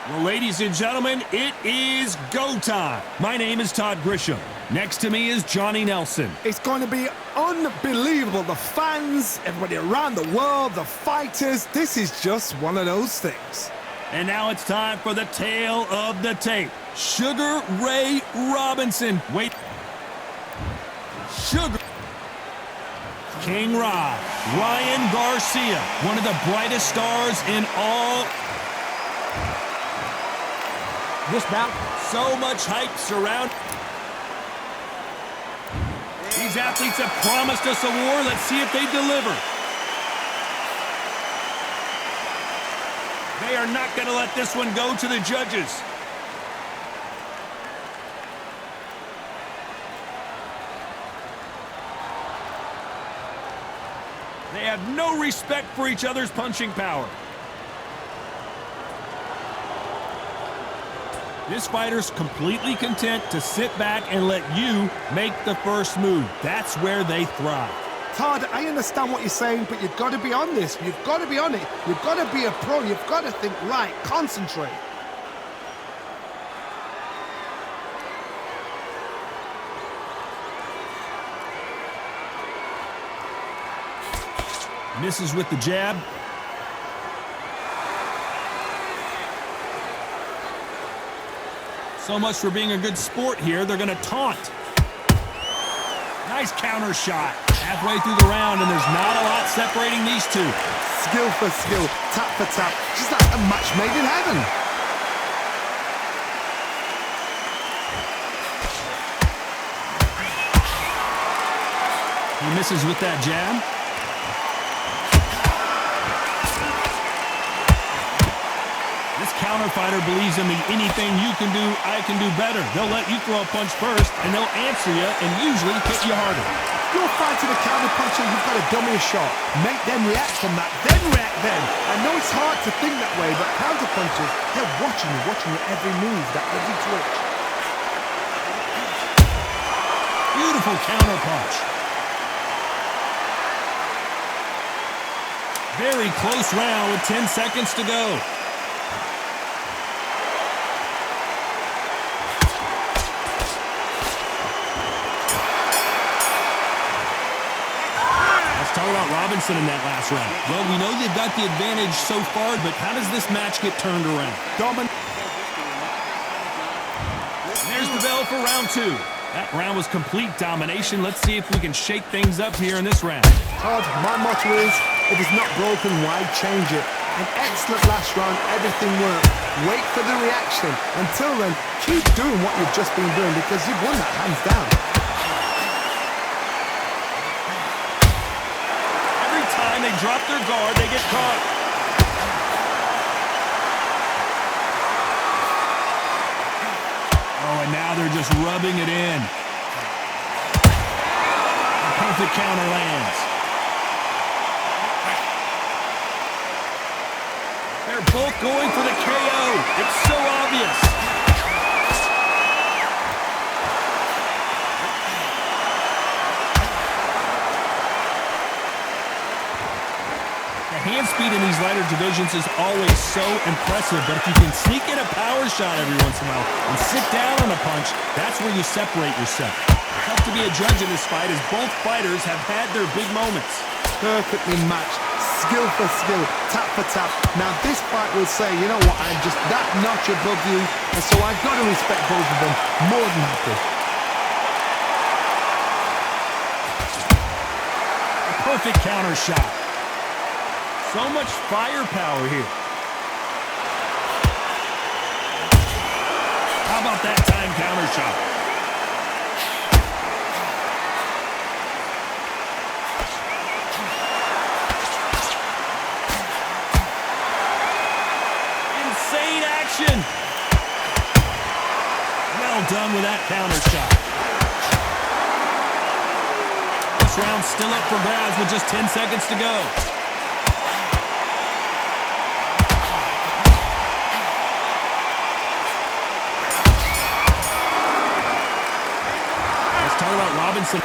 Well, ladies and gentlemen, it is go time. My name is Todd Grisham. Next to me is Johnny Nelson. It's going to be unbelievable. The fans, everybody around the world, the fighters. This is just one of those things. And now it's time for the tale of the tape. Sugar Ray Robinson. Wait. Sugar. King Rod. Ryan Garcia. One of the brightest stars in all. This bout, so much hype surround. These athletes have promised us a war. Let's see if they deliver. They are not going to let this one go to the judges. They have no respect for each other's punching power. This fighter's completely content to sit back and let you make the first move. That's where they thrive. Todd, I understand what you're saying, but you've got to be on this. You've got to be on it. You've got to be a pro. You've got to think right. Concentrate. Misses with the jab. So much for being a good sport here. They're going to taunt. Nice counter shot. Halfway through the round, and there's not a lot separating these two. Skill for skill, tap for tap. Just like a match made in heaven. He misses with that jab. This counter fighter believes in the anything you can do, I can do better. They'll let you throw a punch first, and they'll answer you and usually hit you harder. You're fighting a counter puncher, you've got to dummy a shot. Make them react from that, then react then. I know it's hard to think that way, but counter punchers, they're watching your every move, that every twitch. Beautiful counter punch. Very close round with 10 seconds to go. Talk about Robinson in that last round. Well, we know they've got the advantage so far, but how does this match get turned around? There's the bell for round two. That round was complete domination. Let's see if we can shake things up here in this round. Todd, my motto is, if it's not broken, why change it? An excellent last round, everything worked. Wait for the reaction. Until then, keep doing what you've just been doing because you've won that hands down. They drop their guard, they get caught. Oh, and now they're just rubbing it in. The perfect counter lands. They're both going for the KO. It's so obvious. Hand speed in these lighter divisions is always so impressive, but if you can sneak in a power shot every once in a while and sit down on a punch, that's where you separate yourself. Tough to be a judge in this fight as both fighters have had their big moments. Perfectly matched, skill for skill, tap for tap. Now this fight will say, you know what, I'm just that notch above you, and so I've got to respect both of them more than happy. A perfect counter shot. So much firepower here. How about that time counter shot? Insane action. Well done with that counter shot. This round's still up for grabs with just 10 seconds to go. Talk about Robinson.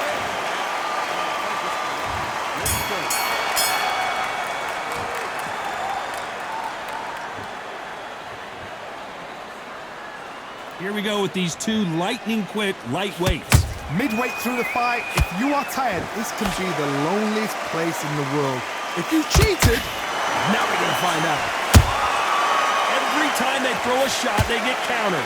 Here we go with these two lightning-quick lightweights. Midway through the fight, if you are tired, this can be the loneliest place in the world. If you cheated, now we're going to find out. Every time they throw a shot, they get countered.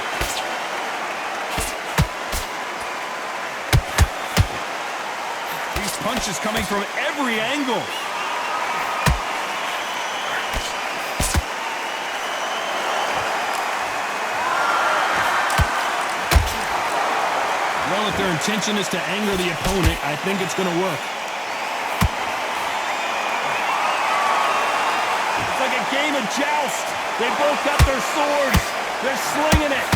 These punches coming from every angle. Well, if their intention is to anger the opponent, I think it's going to work. It's like a game of joust. They both got their swords. They're slinging it.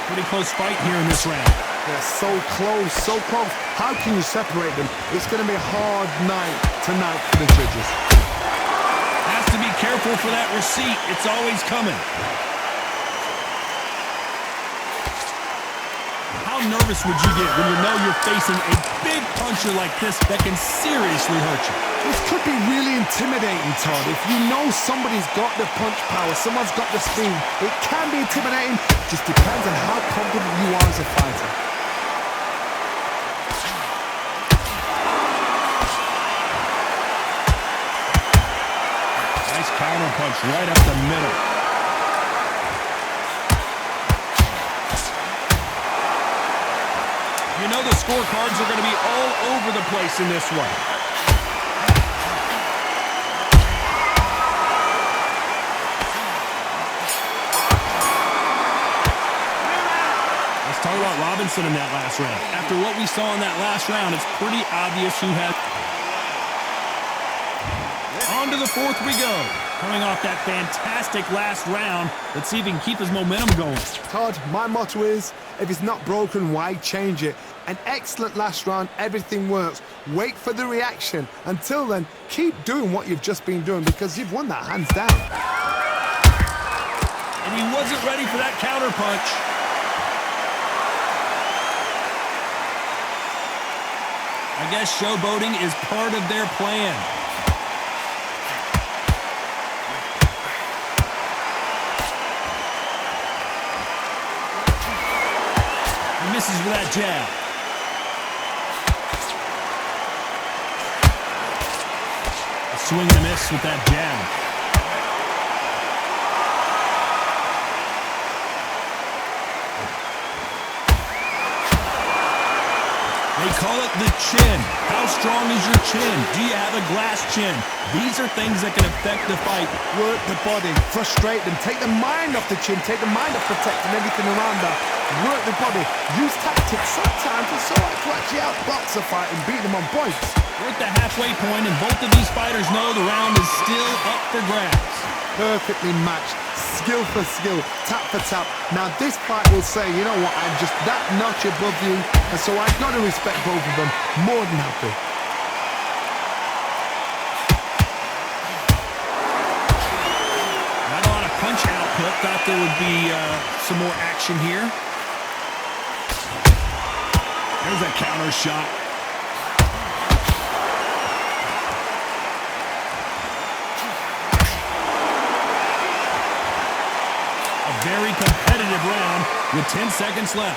Pretty close fight here in this round. They're so close, so close. How can you separate them? It's going to be a hard night tonight for the judges. Has to be careful for that receipt. It's always coming. How nervous would you get when you know you're facing a big puncher like this that can seriously hurt you? This could be really intimidating, Todd. If you know somebody's got the punch power, someone's got the speed, it can be intimidating. Just depends on how confident you are as a fighter. Nice counter punch right up the middle. You know the scorecards are going to be all over the place in this one. Let's talk about Robinson in that last round. After what we saw in that last round, it's pretty obvious who had... On to the fourth we go. Coming off that fantastic last round, let's see if he can keep his momentum going. Todd, my motto is, if it's not broken, why change it? An excellent last round, everything works. Wait for the reaction. Until then, keep doing what you've just been doing because you've won that hands down. And he wasn't ready for that counter punch. I guess showboating is part of their plan. He misses with that jab. A swing and a miss with that jab. They call it the chin. How strong is your chin? Do you have a glass chin? These are things that can affect the fight. Work the body, frustrate them, take the mind off the chin, take the mind off protecting everything around that. Work the body, use tactics sometimes to actually outbox a fight and beat them on points. We're at the halfway point, and both of these fighters know the round is still up for grabs. Perfectly matched, skill for skill, tap for tap. Now this fight will say, you know what, I'm just that notch above you, and so I've got to respect both of them more than happy. Not a lot of punch output. Thought there would be some more action here. There's a counter shot. Very competitive round with 10 seconds left.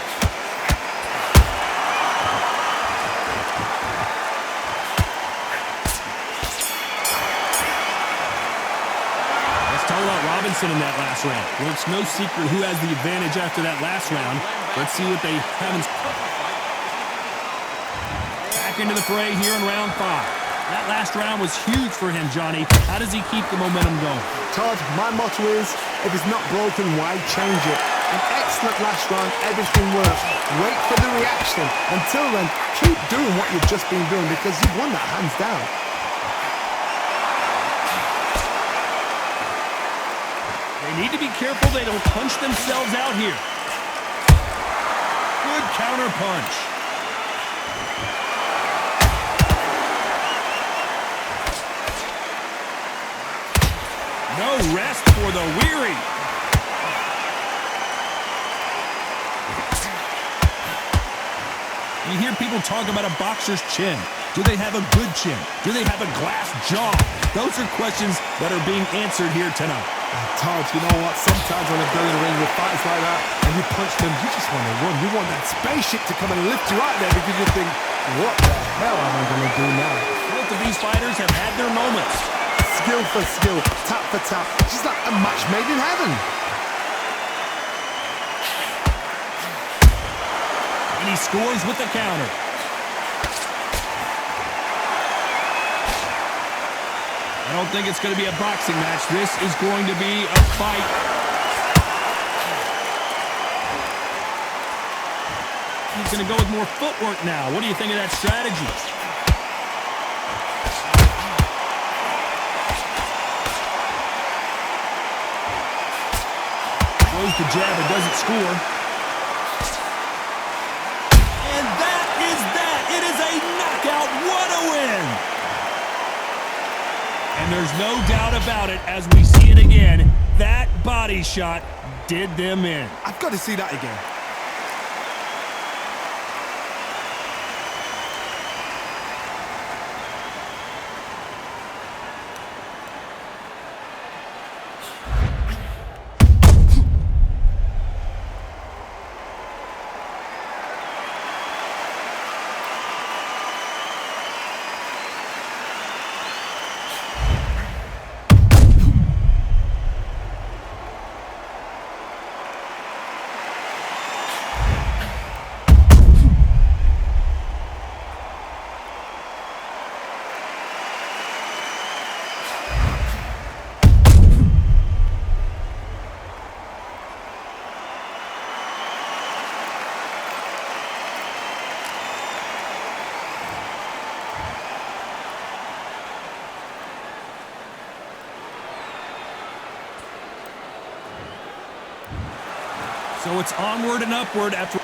Let's talk about Robinson in that last round. Well, it's no secret who has the advantage after that last round. Let's see what they have in. Back into the fray here in round 5. That last round was huge for him, Johnny. How does he keep the momentum going? Todd, my motto is, if it's not broken, why change it? An excellent last round, everything works. Wait for the reaction. Until then, keep doing what you've just been doing because you've won that hands down. They need to be careful they don't punch themselves out here. Good counter punch. No rest for the weary. You hear people talk about a boxer's chin. Do they have a good chin? Do they have a glass jaw? Those are questions that are being answered here tonight. Todd, you know what? Sometimes when I go in the ring with fights like that and you punch them, you just want to run. You want that spaceship to come and lift you out there because you think, what the hell am I going to do now? Both of these fighters have had their moments. Skill for skill, tap for tap. It's just like a match made in heaven. And he scores with the counter. I don't think it's going to be a boxing match. This is going to be a fight. He's going to go with more footwork now. What do you think of that strategy? Throws the jab and doesn't score. And that is that. It is a knockout. What a win! And there's no doubt about it, as we see it again, that body shot did them in. I've got to see that again. So it's onward and upward after